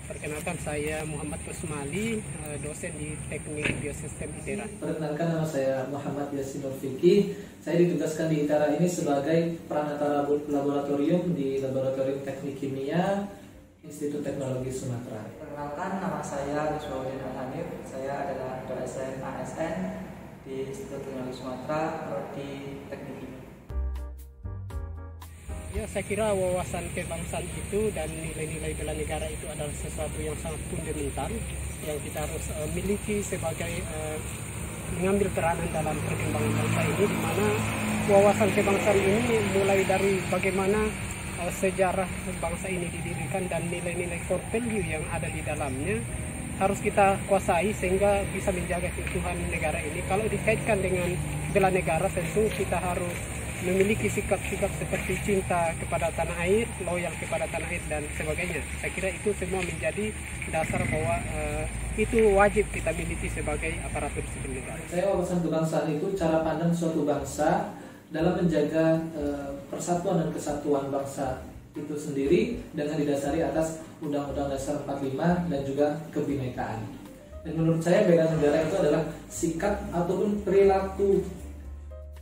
Perkenalkan, saya Muhammad Kusmali, dosen di Teknik Biosistem ITERA. Perkenalkan, nama saya Muhammad Yasin Nurfiki. Saya ditugaskan di ITERA ini sebagai peranata laboratorium di Laboratorium Teknik Kimia Institut Teknologi Sumatera. Perkenalkan, nama saya Rizwaudin Hanif. Saya adalah dosen ASN di Institut Teknologi Sumatera di Teknik Kimia. Ya, saya kira wawasan kebangsaan itu dan nilai-nilai bela negara itu adalah sesuatu yang sangat fundamental yang kita harus miliki sebagai mengambil peranan dalam perkembangan bangsa ini, di mana wawasan kebangsaan ini mulai dari bagaimana sejarah bangsa ini didirikan dan nilai-nilai core value yang ada di dalamnya harus kita kuasai sehingga bisa menjaga keutuhan negara ini. Kalau dikaitkan dengan bela negara, tentu kita harus memiliki sikap-sikap seperti cinta kepada tanah air, loyal kepada tanah air, dan sebagainya. Saya kira itu semua menjadi dasar bahwa itu wajib kita miliki sebagai aparatur sipil negara. Saya wawasan kebangsaan itu cara pandang suatu bangsa dalam menjaga persatuan dan kesatuan bangsa itu sendiri dengan didasari atas Undang-Undang Dasar 45 dan juga kebinekaan. Dan menurut saya bela negara itu adalah sikap ataupun perilaku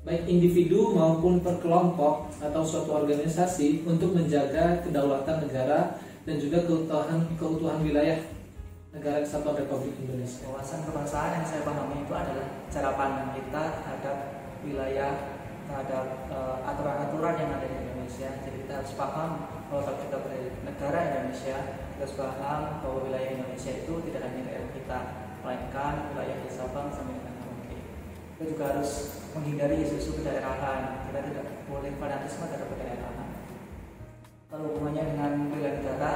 baik individu maupun perkelompok atau suatu organisasi untuk menjaga kedaulatan negara dan juga keutuhan wilayah negara Kesatuan Republik Indonesia. Wawasan kebangsaan yang saya pahami itu adalah cara pandang kita terhadap wilayah, terhadap aturan-aturan yang ada di Indonesia. Jadi kita harus paham bahwa kalau kita bernegara Indonesia, kita harus paham bahwa wilayah Indonesia itu tidak hanya daerah kita, melainkan wilayah dari Sabang sampai dengan Merauke. Kita juga harus menghindari isu-isu kedaerahan. Kita tidak boleh fanatisme terhadap kedaerahan. Kalau hubungannya dengan bela negara,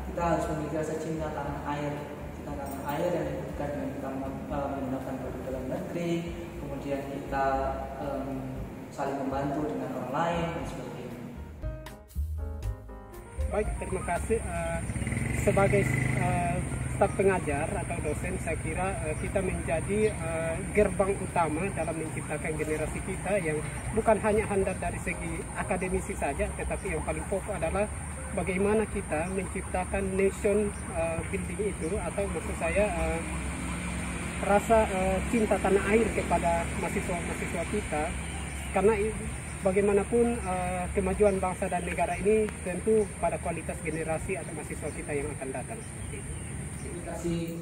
kita harus memiliki rasa cinta tanah air. Cinta tanah air yang dibuktikan dengan kita menggunakan produk dalam negeri, kemudian kita saling membantu dengan orang lain dan sebagainya. Baik, terima kasih. Sebagai staf pengajar atau dosen, saya kira kita menjadi gerbang utama dalam menciptakan generasi kita yang bukan hanya handal dari segi akademisi saja, tetapi yang paling pokok adalah bagaimana kita menciptakan nation building itu, atau maksud saya rasa cinta tanah air kepada mahasiswa-mahasiswa kita, karena bagaimanapun kemajuan bangsa dan negara ini tentu pada kualitas generasi atau mahasiswa kita yang akan datang. Indikasi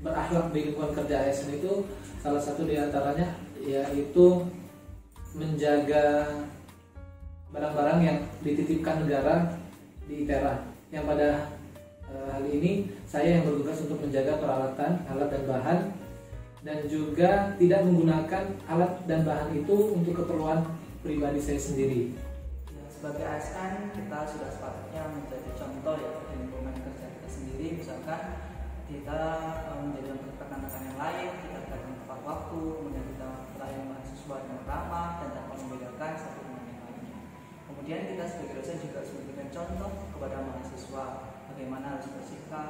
berakhlak di lingkungan kerja ASN itu salah satu diantaranya yaitu menjaga barang-barang yang dititipkan negara di ITERA, yang pada hal ini saya yang bertugas untuk menjaga peralatan, alat dan bahan, dan juga tidak menggunakan alat dan bahan itu untuk keperluan pribadi saya sendiri. Sebagai ASN, kita sudah sepatutnya menjadi contoh ya di lingkungan kerja kita sendiri. Misalkan kita menjadi rekan-rekan yang lain, kita datang tepat waktu, kemudian kita melayani mahasiswa dengan ramah dan tanpa membedakan satu dengan yang lainnya. Kemudian kita sebagai dosen juga harus memberikan contoh kepada mahasiswa bagaimana harus bersikap,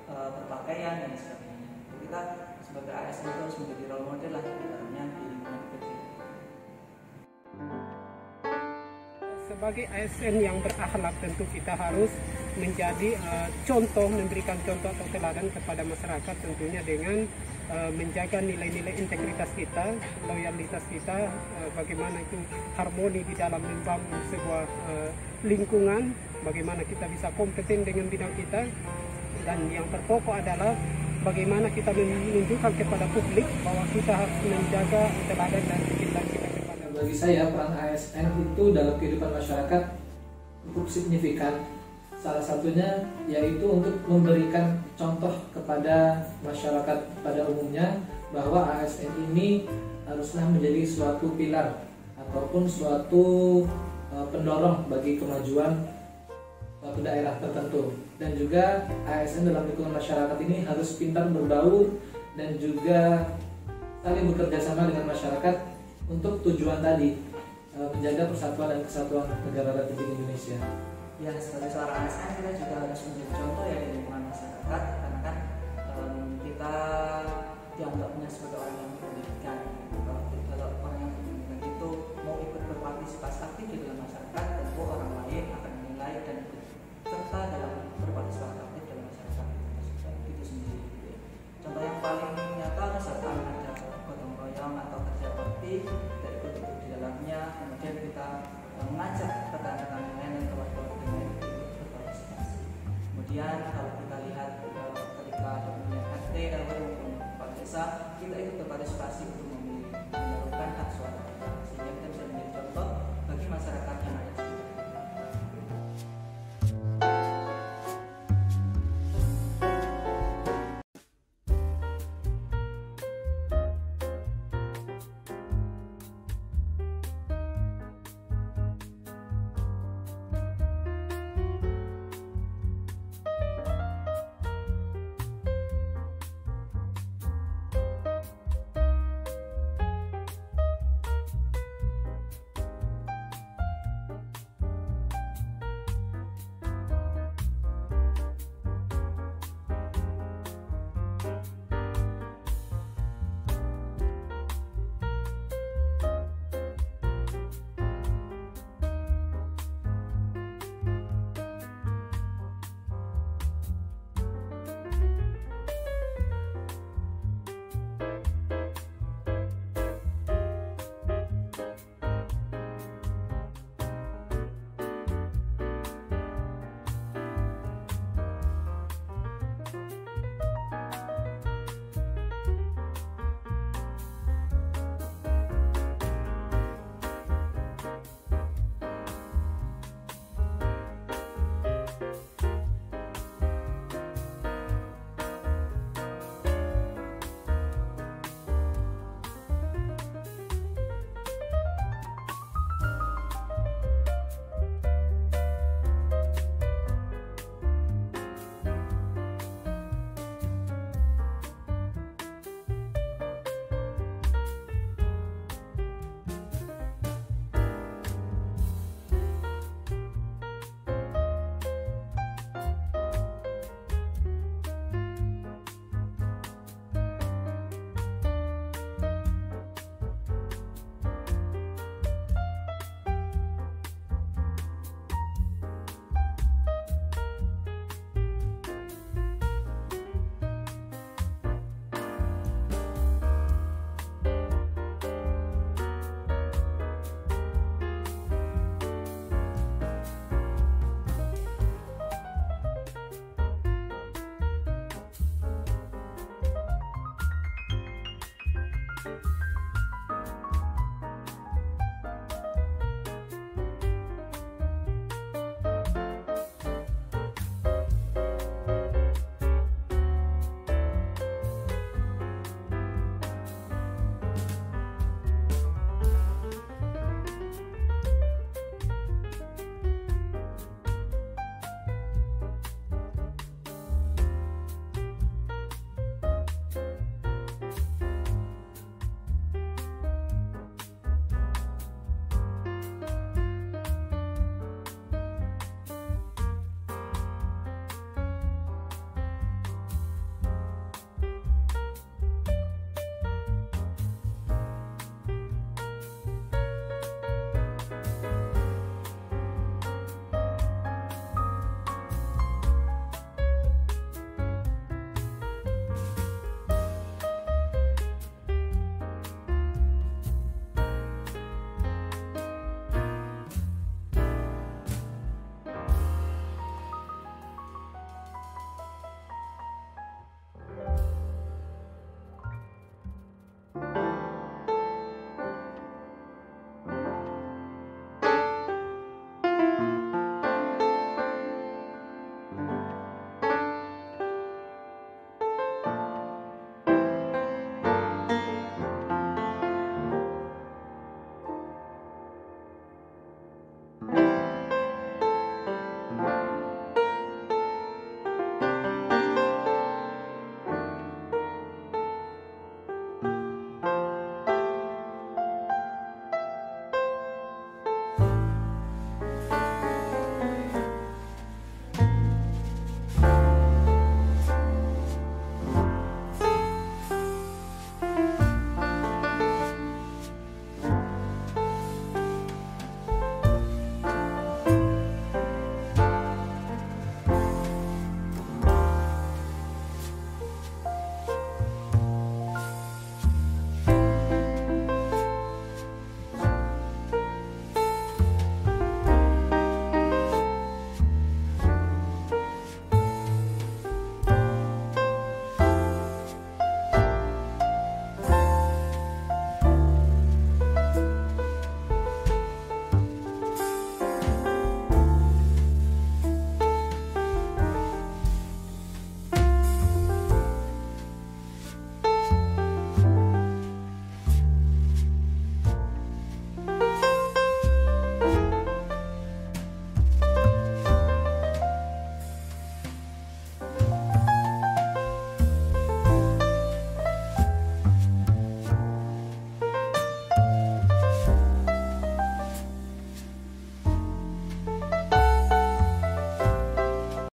berpakaian dan sebagainya. Jadi kita sebagai ASN itu harus menjadi role model lah sebenarnya di lingkungan kerja. Sebagai ASN yang berakhlak, tentu kita harus menjadi contoh, memberikan contoh atau teladan kepada masyarakat, tentunya dengan menjaga nilai-nilai integritas kita, loyalitas kita, bagaimana itu harmoni di dalam membangun sebuah lingkungan, bagaimana kita bisa kompeten dengan bidang kita, dan yang terpokok adalah bagaimana kita menunjukkan kepada publik bahwa kita harus menjaga teladan dan kecintaan kita. Bagi saya, peran ASN itu dalam kehidupan masyarakat cukup signifikan. Salah satunya yaitu untuk memberikan contoh kepada masyarakat pada umumnya bahwa ASN ini haruslah menjadi suatu pilar ataupun suatu pendorong bagi kemajuan suatu daerah tertentu. Dan juga ASN dalam lingkungan masyarakat ini harus pintar berbaur dan juga saling bekerja sama dengan masyarakat untuk tujuan tadi, menjaga persatuan dan kesatuan negara Republik Indonesia. Ya, sebagai seorang ASN kita juga harus menjadi contoh ya di lingkungan masyarakat, karena kan kita dianggapnya sebagai orang yang berpendidikan. Kalau orang yang berpendidikan itu mau ikut berpartisipasi aktif di dalam masyarakat, tentu orang lain akan menilai dan serta dalam berpartisipasi aktif dalam masyarakat. Kemudian kalau kita lihat ketika ada pemilihan RT, RW maupun kepala desa, kita ikut berpartisipasi untuk menyalurkan hak suara kita, sehingga kita bisa menjadi contoh bagi masyarakat yang ada di sekitar.